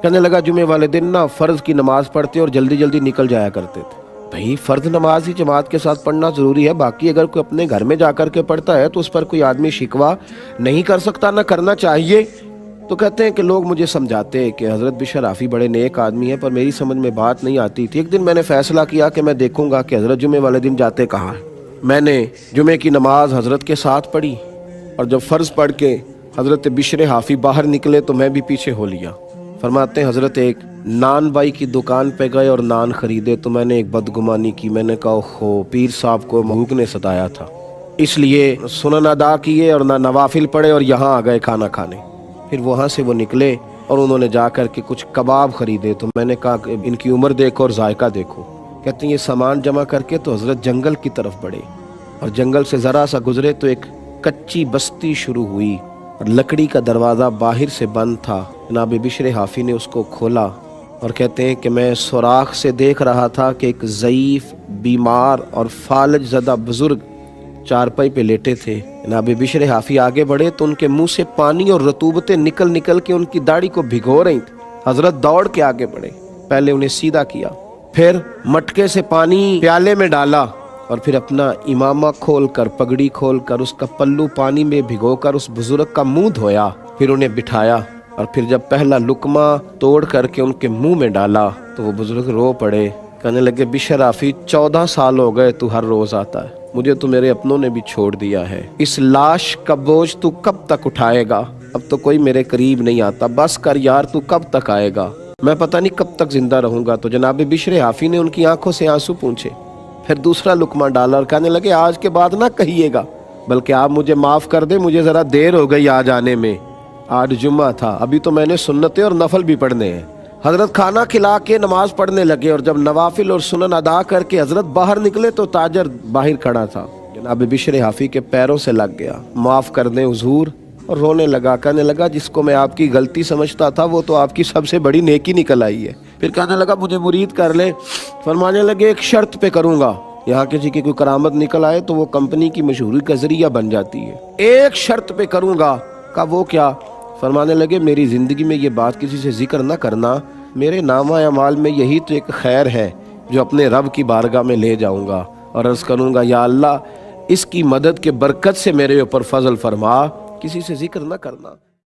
کہنے لگا جمعے والے دن نا فرض کی نماز پڑھتے اور جلدی جلدی نکل جایا کرتے تھے۔ بھئی فرض نماز ہی جماعت کے ساتھ پڑھنا ضروری ہے، باقی اگر کوئی اپنے گھر میں جا کر کے پڑھتا ہے تو اس پر کوئی آدمی شکوہ نہیں کر سکتا، نہ کرنا چاہیے۔ تو کہتے ہیں کہ لوگ مجھے سمجھاتے ہیں کہ حضرت بشر حافی بڑے نیک آدمی ہیں، پر میری سمجھ میں بات نہیں آتی تھی۔ ایک دن میں نے فیصلہ کیا کہ میں دیکھوں گا کہ حضرت جمعے والے دن جاتے کہاں ہیں۔ میں نے جمعے کی نماز حضرت کے ساتھ پڑھی، اور جب فرض پڑھ کے حضرت بشر حافی باہر نکلے تو میں بھی پیچھے ہو لیا۔ فرماتے ہیں حضرت ایک نان بائی کی دکان پہ گئے اور نان خریدے، تو میں نے ایک بدگمانی کی، میں نے کہا اوہو پیر صاحب کو بھوک نے ستایا تھا، اس لیے سنن ادا کیے اور نہ نوافل پڑھے اور یہاں آ گئے کھانا کھانے۔ پھر وہاں سے وہ نکلے اور انہوں نے جا کر کے کچھ کباب خریدے، تو میں نے کہا کہ ان کی عمر دیکھو اور ذائقہ دیکھو۔ کہتے ہیں یہ سامان جمع کر کے تو حضرت جنگل کی طرف بڑھے، اور جنگل سے ذرا سا گزرے تو ایک کچی بستی شروع ہوئی، اور لکڑی کا دروازہ باہر سے بند تھا۔ جناب بشر حافی نے اس کو کھولا، اور کہتے ہیں کہ میں سوراخ سے دیکھ رہا تھا کہ ایک ضعیف، بیمار اور فالج زدہ بزرگ چارپائی پہ لیٹے تھے۔ جناب بشر حافی آگے بڑھے تو ان کے منہ سے پانی اور رطوبتیں نکل نکل کے ان کی داڑھی کو بھگو رہی تھیں۔ حضرت دوڑ کے آگے بڑھے، پہلے انہیں سیدھا کیا، پھر مٹکے سے پانی پیالے میں ڈالا، اور پھر اپنا امامہ کھول کر، پگڑی کھول کر، اس کا پلو پانی میں بھگو کر اس بزرگ کا منہ دھویا، پھر انہیں بٹھایا، اور پھر جب پہلا لقمہ توڑ کر کے ان کے منہ میں ڈالا تو وہ بزرگ رو پڑے، کہنے لگے بشر حافی 14 سال ہو گئے تو ہر روز آتا ہے، مجھے تو میرے اپنوں نے بھی چھوڑ دیا ہے، اس لاش کا بوجھ تو کب تک اٹھائے گا؟ اب تو کوئی میرے قریب نہیں آتا، بس کر یار، تو کب تک آئے گا؟ میں پتہ نہیں کب تک زندہ رہوں گا۔ تو جناب بشر حافی نے ان کی آنکھوں سے آنسو پونچھے، پھر دوسرا لقمہ ڈالا اور کہنے لگے آج کے بعد نہ کہیے گا، بلکہ آپ مجھے معاف کر دیں، مجھے ذرا دیر ہو گئی آج آنے میں، آج جمعہ تھا، ابھی تو میں نے سنتیں اور نفل بھی پڑھنے ہیں۔ حضرت کھانا کھلا کے نماز پڑھنے لگے، اور جب نوافل اور سنن ادا کر کے حضرت باہر نکلے تو تاجر باہر کھڑا تھا، جناب بشر حافی کے پیروں سے لگ گیا، معاف کر دیں حضور، اور رونے لگا، کہنے لگا جس کو میں آپ کی غلطی سمجھتا تھا وہ تو آپ کی سب سے بڑی نیکی نکل آئی ہے۔ پھر کہنے لگا مجھے مرید کر لے۔ فرمانے لگے ایک شرط پہ کروں گا، یہاں کسی کی کوئی کرامت نکل آئے تو وہ کمپنی کی مشہوری کا ذریعہ بن جاتی ہے، ایک شرط پہ کروں گا۔ کہا وہ کیا؟ فرمانے لگے میری زندگی میں یہ بات کسی سے ذکر نہ کرنا، میرے نامہ اعمال میں یہی تو ایک خیر ہے جو اپنے رب کی بارگاہ میں لے جاؤں گا، اور عرض کروں گا یا اللہ اس کی مدد کے برکت سے میرے اوپر فضل فرما، کسی سے ذکر نہ کرنا۔